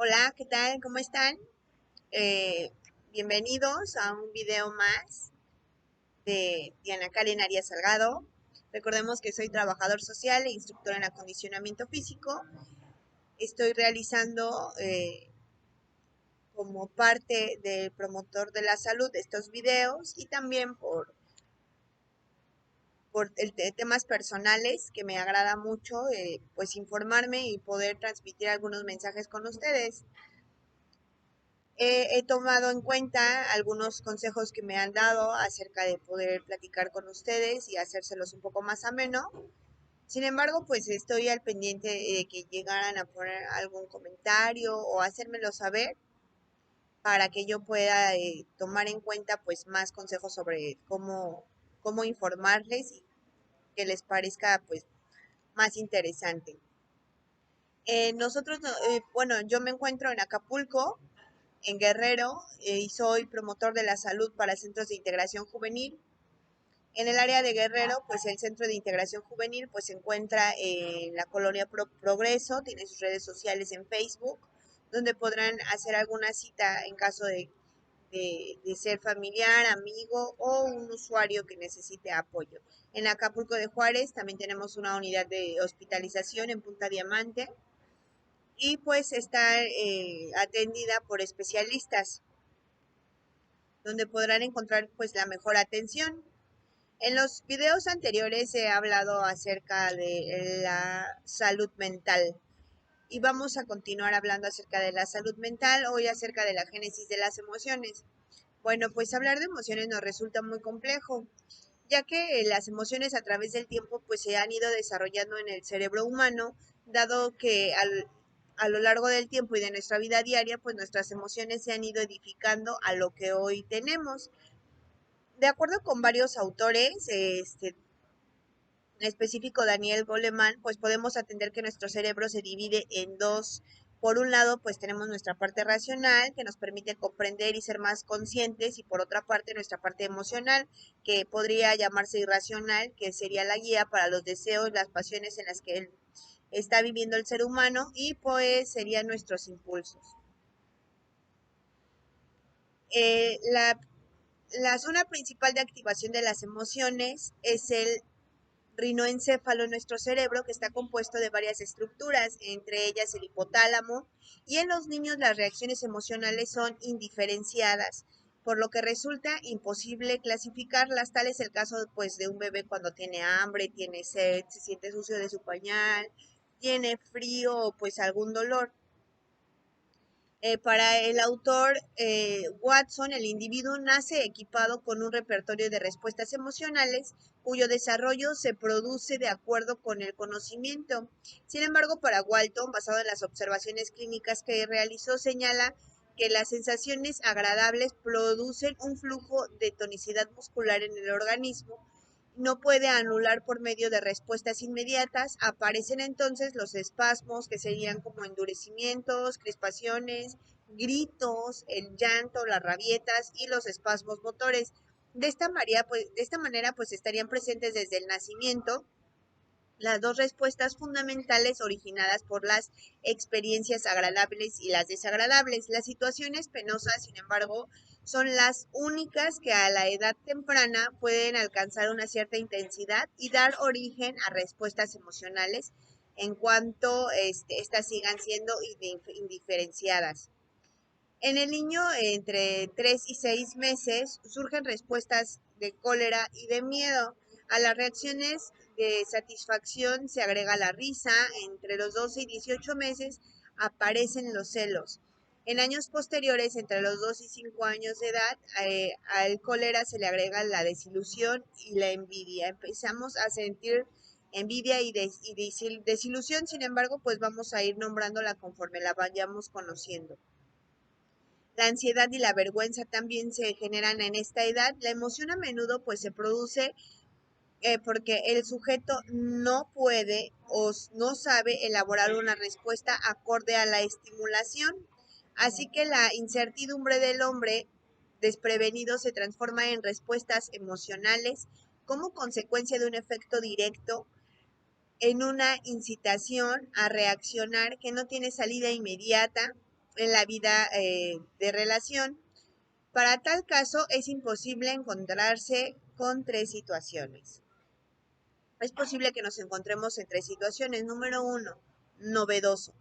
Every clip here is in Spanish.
Hola, ¿qué tal? ¿Cómo están? Eh, Bienvenidos a un video más de Diana Karen Arias Salgado. Recordemos que soy trabajador social e instructora en acondicionamiento físico. Estoy realizando como parte del promotor de la salud estos videos y también por temas personales que me agrada mucho pues informarme y poder transmitir algunos mensajes con ustedes. He tomado en cuenta algunos consejos que me han dado acerca de poder platicar con ustedes y hacérselos un poco más ameno. Sin embargo, pues estoy al pendiente de que llegaran a poner algún comentario o hacérmelo saber para que yo pueda tomar en cuenta pues más consejos sobre cómo informarles y que les parezca pues más interesante. Bueno, yo me encuentro en Acapulco, en Guerrero, y soy promotor de la salud para centros de integración juvenil. En el área de Guerrero, pues el centro de integración juvenil pues se encuentra en la colonia Progreso, tiene sus redes sociales en Facebook, donde podrán hacer alguna cita en caso de ser familiar, amigo o un usuario que necesite apoyo. En Acapulco de Juárez también tenemos una unidad de hospitalización en Punta Diamante y pues está atendida por especialistas donde podrán encontrar pues la mejor atención. En los videos anteriores he hablado acerca de la salud mental y vamos a continuar hablando acerca de la salud mental, hoy acerca de la génesis de las emociones. Bueno, pues hablar de emociones nos resulta muy complejo, ya que las emociones a través del tiempo pues se han ido desarrollando en el cerebro humano, dado que a lo largo del tiempo y de nuestra vida diaria, pues nuestras emociones se han ido edificando a lo que hoy tenemos. De acuerdo con varios autores, en específico Daniel Goleman, pues podemos atender que nuestro cerebro se divide en dos. Por un lado, pues tenemos nuestra parte racional, que nos permite comprender y ser más conscientes, y por otra parte, nuestra parte emocional, que podría llamarse irracional, que sería la guía para los deseos, las pasiones en las que él está viviendo el ser humano, y pues serían nuestros impulsos. La zona principal de activación de las emociones es el rinoencéfalo en nuestro cerebro, que está compuesto de varias estructuras, entre ellas el hipotálamo, y en los niños las reacciones emocionales son indiferenciadas, por lo que resulta imposible clasificarlas. Tal es el caso pues de un bebé cuando tiene hambre, tiene sed, se siente sucio de su pañal, tiene frío o pues algún dolor. Para el autor Watson, el individuo nace equipado con un repertorio de respuestas emocionales cuyo desarrollo se produce de acuerdo con el conocimiento. Sin embargo, para Walton, basado en las observaciones clínicas que realizó, señala que las sensaciones agradables producen un flujo de tonicidad muscular en el organismo, no puede anular por medio de respuestas inmediatas. Aparecen entonces los espasmos, que serían como endurecimientos, crispaciones, gritos, el llanto, las rabietas y los espasmos motores. De esta manera, pues estarían presentes desde el nacimiento las dos respuestas fundamentales originadas por las experiencias agradables y las desagradables. Las situaciones penosas, sin embargo, son las únicas que a la edad temprana pueden alcanzar una cierta intensidad y dar origen a respuestas emocionales en cuanto estas sigan siendo indiferenciadas. En el niño entre 3 y 6 meses surgen respuestas de cólera y de miedo. A las reacciones de satisfacción se agrega la risa. Entre los 12 y 18 meses aparecen los celos. En años posteriores, entre los 2 y 5 años de edad, al cólera se le agrega la desilusión y la envidia. Empezamos a sentir envidia y desilusión, sin embargo, pues vamos a ir nombrándola conforme la vayamos conociendo. La ansiedad y la vergüenza también se generan en esta edad. La emoción a menudo pues se produce porque el sujeto no puede o no sabe elaborar una respuesta acorde a la estimulación. Así que la incertidumbre del hombre desprevenido se transforma en respuestas emocionales como consecuencia de un efecto directo en una incitación a reaccionar que no tiene salida inmediata. en la vida de relación. Para tal caso, es imposible encontrarse con tres situaciones. Es posible que nos encontremos en tres situaciones. Número uno, novedoso.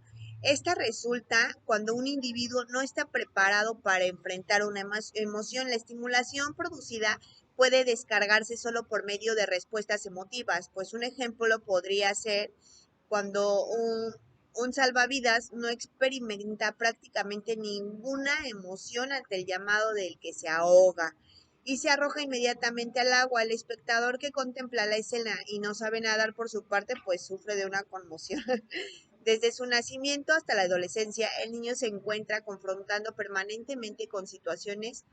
Esta resulta cuando un individuo no está preparado para enfrentar una emoción. La estimulación producida puede descargarse solo por medio de respuestas emotivas. Pues un ejemplo podría ser cuando un salvavidas no experimenta prácticamente ninguna emoción ante el llamado del que se ahoga y se arroja inmediatamente al agua. El espectador que contempla la escena y no sabe nadar por su parte, pues sufre de una conmoción. Desde su nacimiento hasta la adolescencia, el niño se encuentra confrontando permanentemente con situaciones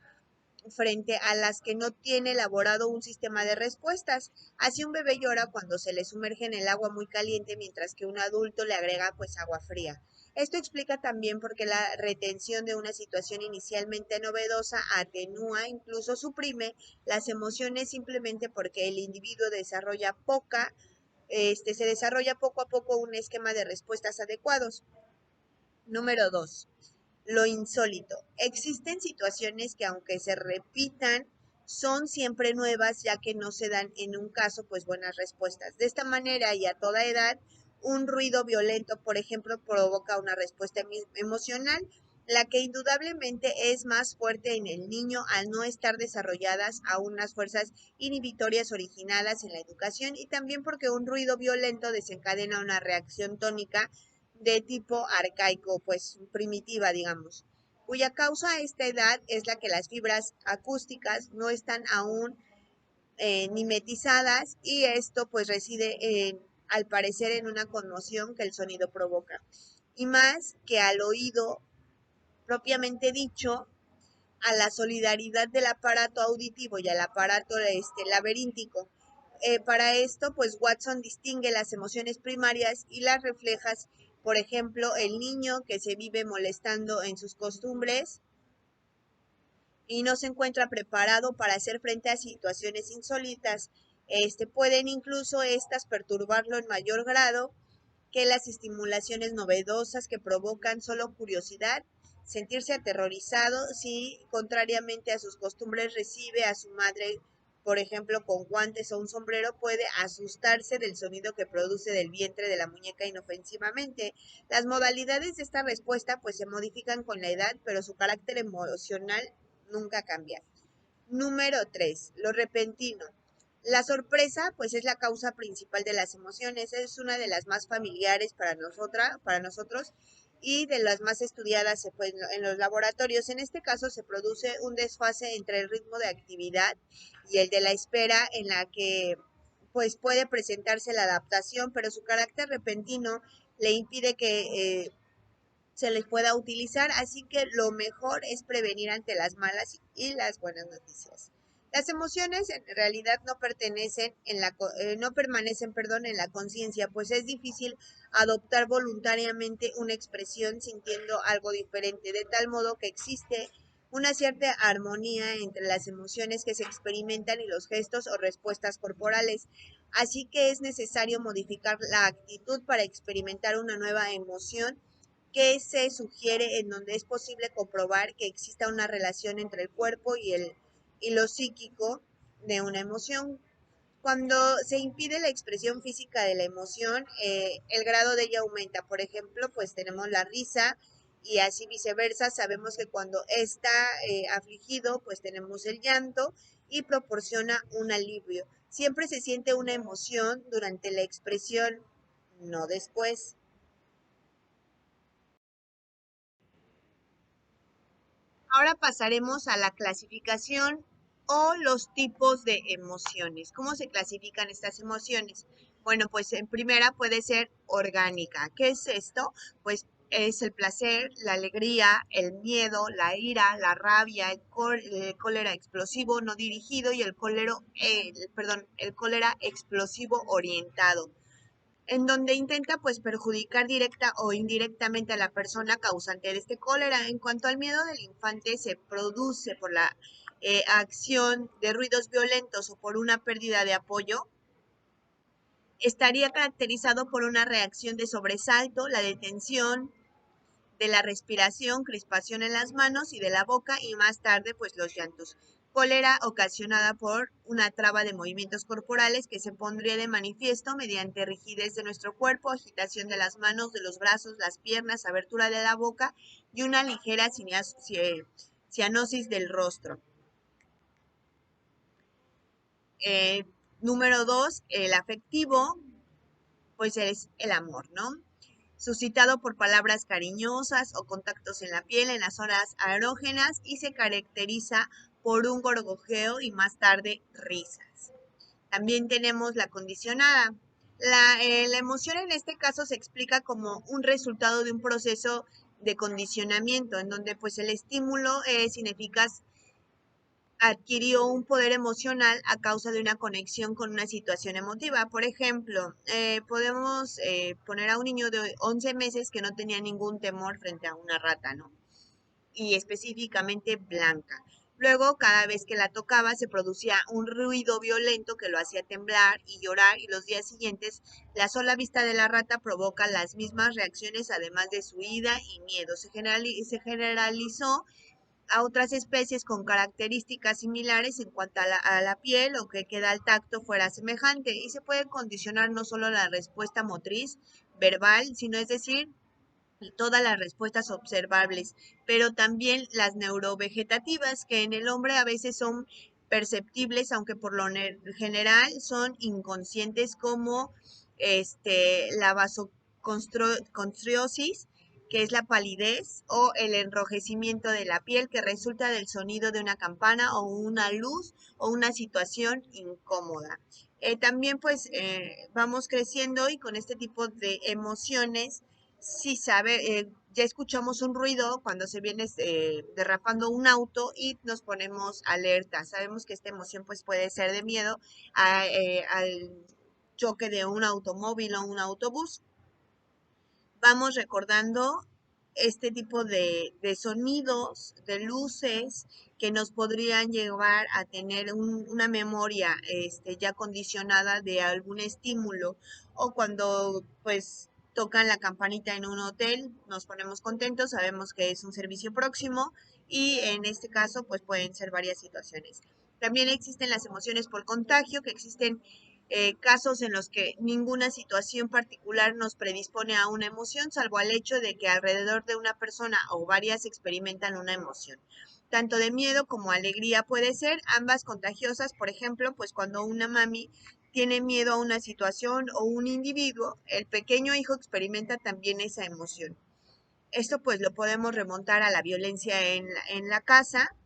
frente a las que no tiene elaborado un sistema de respuestas. Así un bebé llora cuando se le sumerge en el agua muy caliente, mientras que un adulto le agrega pues agua fría. Esto explica también por qué la retención de una situación inicialmente novedosa atenúa, incluso suprime las emociones simplemente porque el individuo se desarrolla poco a poco un esquema de respuestas adecuados. Número 2. Lo insólito. Existen situaciones que aunque se repitan, son siempre nuevas ya que no se dan en un caso pues buenas respuestas. De esta manera y a toda edad, un ruido violento, por ejemplo, provoca una respuesta emocional, la que indudablemente es más fuerte en el niño al no estar desarrolladas aún las fuerzas inhibitorias originadas en la educación y también porque un ruido violento desencadena una reacción tónica de tipo arcaico, pues primitiva, digamos, cuya causa a esta edad es la que las fibras acústicas no están aún mimetizadas y esto pues reside al parecer en una conmoción que el sonido provoca. Y más que al oído propiamente dicho, a la solidaridad del aparato auditivo y al aparato laberíntico. Para esto, pues Watson distingue las emociones primarias y las reflejas. Por ejemplo, el niño que se vive molestando en sus costumbres y no se encuentra preparado para hacer frente a situaciones insólitas. Pueden incluso estas perturbarlo en mayor grado que las estimulaciones novedosas que provocan solo curiosidad, sentirse aterrorizado si, contrariamente a sus costumbres, recibe a su madre, por ejemplo, con guantes o un sombrero, puede asustarse del sonido que produce del vientre de la muñeca inofensivamente. Las modalidades de esta respuesta pues se modifican con la edad, pero su carácter emocional nunca cambia. Número 3. Lo repentino. La sorpresa, pues, es la causa principal de las emociones. Es una de las más familiares para nosotros, y de las más estudiadas pues, en los laboratorios. En este caso, se produce un desfase entre el ritmo de actividad y el de la espera, en la que, pues, puede presentarse la adaptación, pero su carácter repentino le impide que se les pueda utilizar, así que lo mejor es prevenir ante las malas y las buenas noticias. Las emociones en realidad no permanecen, en la conciencia, pues es difícil adoptar voluntariamente una expresión sintiendo algo diferente, de tal modo que existe una cierta armonía entre las emociones que se experimentan y los gestos o respuestas corporales. Así que es necesario modificar la actitud para experimentar una nueva emoción que se sugiere en donde es posible comprobar que exista una relación entre el cuerpo y lo psíquico de una emoción. Cuando se impide la expresión física de la emoción, el grado de ella aumenta. Por ejemplo, pues tenemos la risa y así viceversa. Sabemos que cuando está afligido, pues tenemos el llanto y proporciona un alivio. Siempre se siente una emoción durante la expresión, no después. Ahora pasaremos a la clasificación o los tipos de emociones. ¿Cómo se clasifican estas emociones? Bueno, pues en primera puede ser orgánica. ¿Qué es esto? Pues es el placer, la alegría, el miedo, la ira, la rabia, el cólera explosivo no dirigido y el cólera explosivo orientado, en donde intenta pues perjudicar directa o indirectamente a la persona causante de este cólera. En cuanto al miedo del infante, se produce por la acción de ruidos violentos o por una pérdida de apoyo. Estaría caracterizado por una reacción de sobresalto, la detención de la respiración, crispación en las manos y de la boca y más tarde pues los llantos. Cólera ocasionada por una traba de movimientos corporales que se pondría de manifiesto mediante rigidez de nuestro cuerpo, agitación de las manos, de los brazos, las piernas, abertura de la boca y una ligera cianosis del rostro. Eh, Número 2, el afectivo, pues es el amor, ¿no? Suscitado por palabras cariñosas o contactos en la piel en las zonas erógenas y se caracteriza por un gorgojeo y más tarde risas. También tenemos la condicionada. La emoción en este caso se explica como un resultado de un proceso de condicionamiento en donde pues el estímulo es ineficaz adquirió un poder emocional a causa de una conexión con una situación emotiva. Por ejemplo, podemos poner a un niño de 11 meses que no tenía ningún temor frente a una rata, ¿no? Y específicamente blanca. Luego, cada vez que la tocaba, se producía un ruido violento que lo hacía temblar y llorar, y los días siguientes, la sola vista de la rata provoca las mismas reacciones, además de su ida y miedo. Se generalizó a otras especies con características similares en cuanto a la piel o que queda al tacto fuera semejante y se puede condicionar no solo la respuesta motriz verbal, sino es decir, todas las respuestas observables, pero también las neurovegetativas que en el hombre a veces son perceptibles, aunque por lo general son inconscientes como la vasoconstriosis, que es la palidez o el enrojecimiento de la piel que resulta del sonido de una campana o una luz o una situación incómoda. También pues vamos creciendo y con este tipo de emociones, si sabe, ya escuchamos un ruido cuando se viene derrapando un auto y nos ponemos alerta. Sabemos que esta emoción pues puede ser de miedo al choque de un automóvil o un autobús. Vamos recordando este tipo de sonidos, de luces que nos podrían llevar a tener una memoria ya condicionada de algún estímulo o cuando pues tocan la campanita en un hotel, nos ponemos contentos, sabemos que es un servicio próximo y en este caso pues pueden ser varias situaciones. También existen las emociones por contagio, que existen casos en los que ninguna situación particular nos predispone a una emoción, salvo al hecho de que alrededor de una persona o varias experimentan una emoción. Tanto de miedo como alegría puede ser, ambas contagiosas, por ejemplo, pues cuando una mami tiene miedo a una situación o un individuo, el pequeño hijo experimenta también esa emoción. Esto pues lo podemos remontar a la violencia en la casa.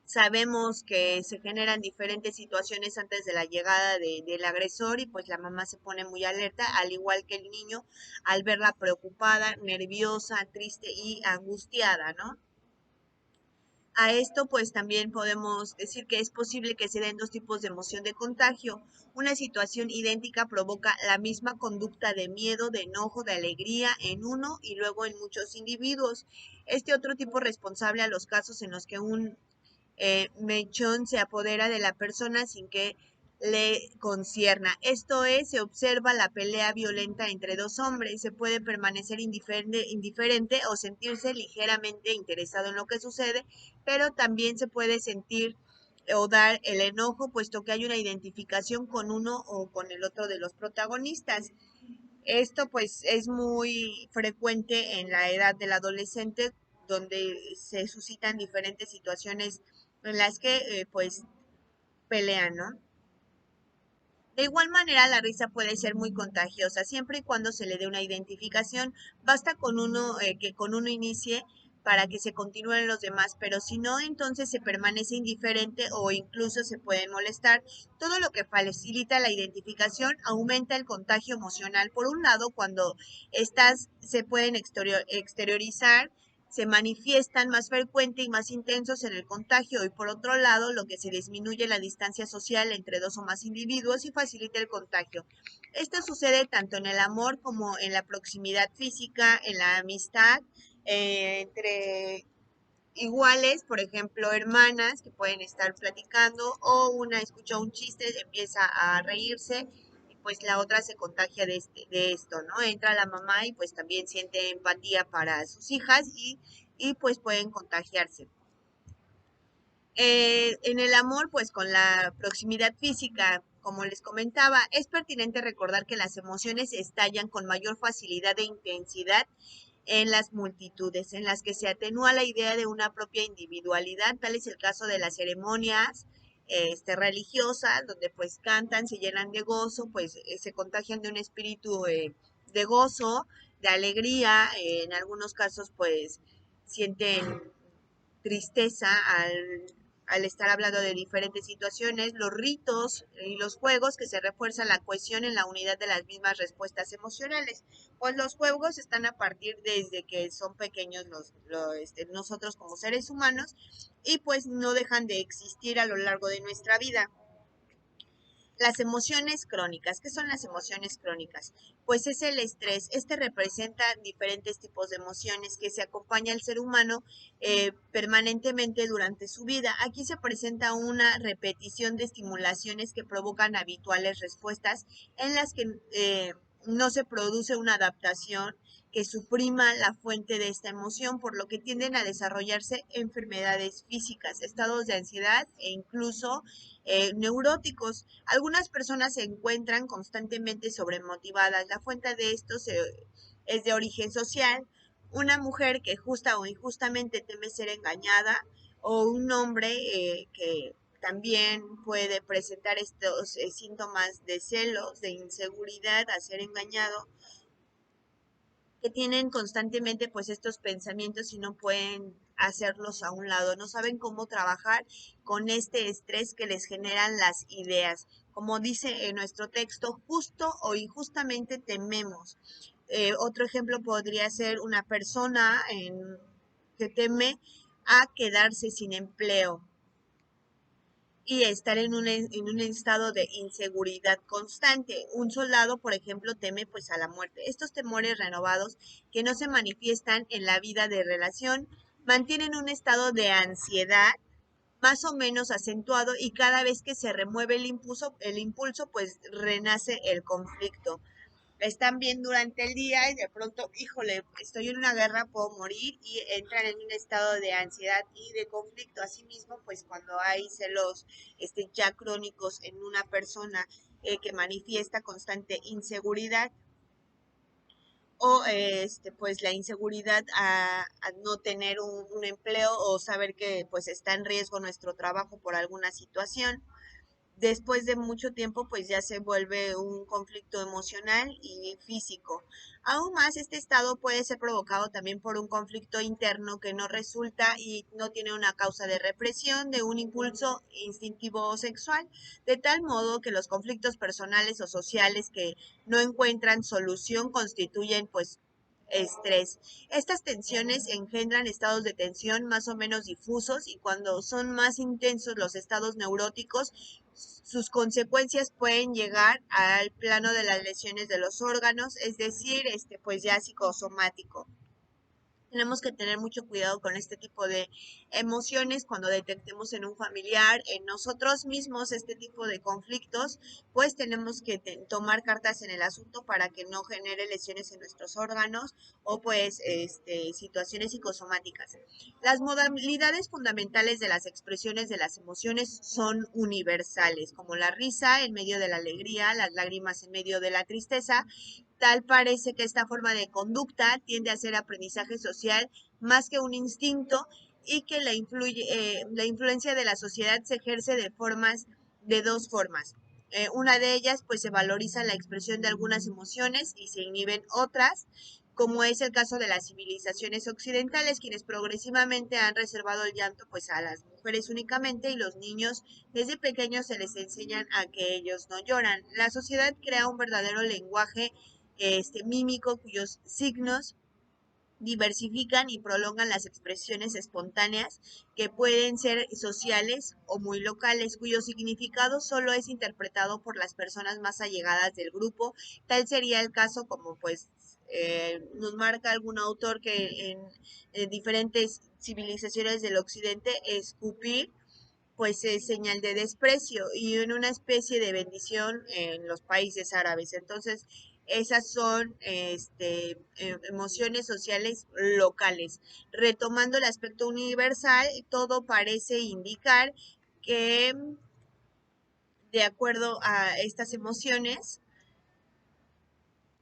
Sabemos que se generan diferentes situaciones antes de la llegada del agresor y pues la mamá se pone muy alerta, al igual que el niño, al verla preocupada, nerviosa, triste y angustiada, ¿no? A esto pues también podemos decir que es posible que se den dos tipos de emoción de contagio. Una situación idéntica provoca la misma conducta de miedo, de enojo, de alegría en uno y luego en muchos individuos. Este otro tipo responsable a los casos en los que un mechón se apodera de la persona sin que le concierna. Esto es, se observa la pelea violenta entre dos hombres, se puede permanecer indiferente o sentirse ligeramente interesado en lo que sucede, pero también se puede sentir o dar el enojo, puesto que hay una identificación con uno o con el otro de los protagonistas. Esto pues es muy frecuente en la edad del adolescente, donde se suscitan diferentes situaciones en las que pues pelean, ¿no? De igual manera, la risa puede ser muy contagiosa, siempre y cuando se le dé una identificación. Basta con uno que con uno inicie para que se continúen los demás, pero si no, entonces se permanece indiferente o incluso se puede molestar. Todo lo que facilita la identificación aumenta el contagio emocional. Por un lado, cuando estas se pueden exteriorizar, se manifiestan más frecuente y más intensos en el contagio y por otro lado, lo que se disminuye la distancia social entre dos o más individuos y facilita el contagio. Esto sucede tanto en el amor como en la proximidad física, en la amistad, entre iguales, por ejemplo, hermanas que pueden estar platicando o una escucha un chiste, empieza a reírse pues la otra se contagia de esto, ¿no? Entra la mamá y pues también siente empatía para sus hijas y pues pueden contagiarse. En el amor, pues con la proximidad física, como les comentaba, es pertinente recordar que las emociones estallan con mayor facilidad e intensidad en las multitudes, en las que se atenúa la idea de una propia individualidad. Tal es el caso de las ceremonias religiosas, donde pues cantan, se llenan de gozo, pues se contagian de un espíritu de gozo, de alegría. En algunos casos pues sienten tristeza al estar hablando de diferentes situaciones, los ritos y los juegos que se refuerzan la cohesión en la unidad de las mismas respuestas emocionales. Pues los juegos están a partir desde que son pequeños nosotros como seres humanos y pues no dejan de existir a lo largo de nuestra vida. Las emociones crónicas. ¿Qué son las emociones crónicas? Pues es el estrés. Este representa diferentes tipos de emociones que se acompaña al ser humano permanentemente durante su vida. Aquí se presenta una repetición de estimulaciones que provocan habituales respuestas en las que no se produce una adaptación que suprima la fuente de esta emoción, por lo que tienden a desarrollarse enfermedades físicas, estados de ansiedad e incluso neuróticos. Algunas personas se encuentran constantemente sobremotivadas. La fuente de esto es de origen social. Una mujer que justa o injustamente teme ser engañada, o un hombre que también puede presentar estos síntomas de celos, de inseguridad, a ser engañado, que tienen constantemente pues estos pensamientos y no pueden hacerlos a un lado, no saben cómo trabajar con este estrés que les generan las ideas. Como dice en nuestro texto, justo o injustamente tememos. Otro ejemplo podría ser una persona que teme a quedarse sin empleo y estar en un estado de inseguridad constante. Un soldado, por ejemplo, teme pues a la muerte. Estos temores renovados que no se manifiestan en la vida de relación mantienen un estado de ansiedad más o menos acentuado y cada vez que se remueve el impulso pues renace el conflicto. Están bien durante el día y de pronto, híjole, estoy en una guerra, puedo morir y entran en un estado de ansiedad y de conflicto. Asimismo, pues cuando hay celos ya crónicos en una persona que manifiesta constante inseguridad o pues la inseguridad a no tener un empleo o saber que pues está en riesgo nuestro trabajo por alguna situación, después de mucho tiempo pues ya se vuelve un conflicto emocional y físico. Aún más, este estado puede ser provocado también por un conflicto interno que no resulta y no tiene una causa de represión de un impulso instintivo o sexual, de tal modo que los conflictos personales o sociales que no encuentran solución constituyen pues estrés. Estas tensiones engendran estados de tensión más o menos difusos y cuando son más intensos los estados neuróticos, sus consecuencias pueden llegar al plano de las lesiones de los órganos, es decir, pues ya psicosomático. Tenemos que tener mucho cuidado con este tipo de emociones cuando detectemos en un familiar, en nosotros mismos este tipo de conflictos, pues tenemos que tomar cartas en el asunto para que no genere lesiones en nuestros órganos o pues situaciones psicosomáticas. Las modalidades fundamentales de las expresiones de las emociones son universales, como la risa en medio de la alegría, las lágrimas en medio de la tristeza. Tal parece que esta forma de conducta tiende a ser aprendizaje social más que un instinto y que la influencia de la sociedad se ejerce de dos formas. Una de ellas, pues se valoriza la expresión de algunas emociones y se inhiben otras, como es el caso de las civilizaciones occidentales, quienes progresivamente han reservado el llanto pues a las mujeres únicamente y los niños desde pequeños se les enseñan a que ellos no lloran. La sociedad crea un verdadero lenguaje mímico cuyos signos diversifican y prolongan las expresiones espontáneas que pueden ser sociales o muy locales, cuyo significado solo es interpretado por las personas más allegadas del grupo. Tal sería el caso como pues nos marca algún autor que en diferentes civilizaciones del occidente escupir pues es señal de desprecio y en una especie de bendición en los países árabes. Entonces, esas son emociones sociales locales. Retomando el aspecto universal, todo parece indicar que de acuerdo a estas emociones,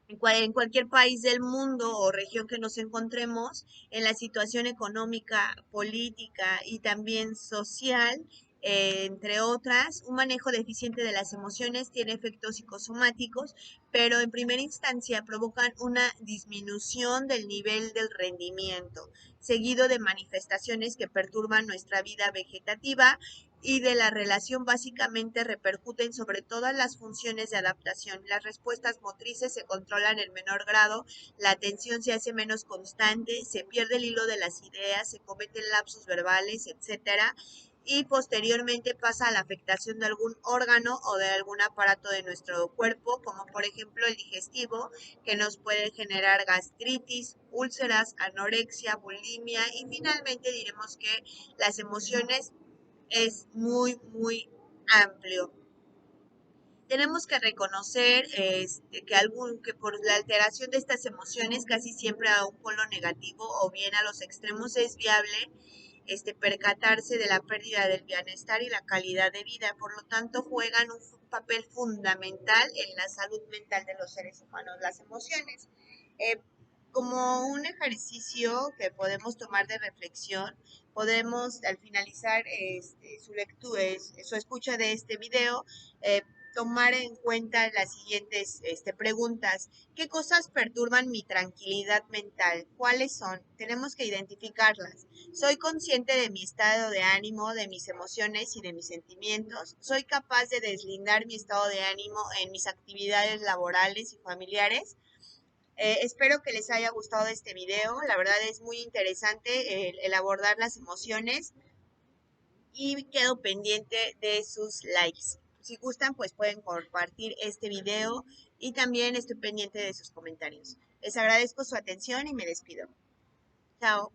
en cualquier país del mundo o región que nos encontremos, en la situación económica, política y también social, entre otras, un manejo deficiente de las emociones tiene efectos psicosomáticos, pero en primera instancia provocan una disminución del nivel del rendimiento, seguido de manifestaciones que perturban nuestra vida vegetativa y de la relación básicamente repercuten sobre todas las funciones de adaptación. Las respuestas motrices se controlan en menor grado, la atención se hace menos constante, se pierde el hilo de las ideas, se cometen lapsus verbales, etcétera, y posteriormente pasa a la afectación de algún órgano o de algún aparato de nuestro cuerpo, como por ejemplo el digestivo, que nos puede generar gastritis, úlceras, anorexia, bulimia y finalmente diremos que las emociones es muy, muy amplio. Tenemos que reconocer que por la alteración de estas emociones, casi siempre a un polo negativo o bien a los extremos, es viable percatarse de la pérdida del bienestar y la calidad de vida. Por lo tanto, juegan un papel fundamental en la salud mental de los seres humanos, las emociones. Eh, Como un ejercicio que podemos tomar de reflexión, podemos al finalizar su lectura, su escucha de este video, eh, tomar en cuenta las siguientes preguntas. ¿Qué cosas perturban mi tranquilidad mental? ¿Cuáles son? Tenemos que identificarlas. ¿Soy consciente de mi estado de ánimo, de mis emociones y de mis sentimientos? ¿Soy capaz de deslindar mi estado de ánimo en mis actividades laborales y familiares? Espero que les haya gustado este video. La verdad es muy interesante el abordar las emociones y quedo pendiente de sus likes. Si gustan, pues pueden compartir este video y también estoy pendiente de sus comentarios. Les agradezco su atención y me despido. Chao.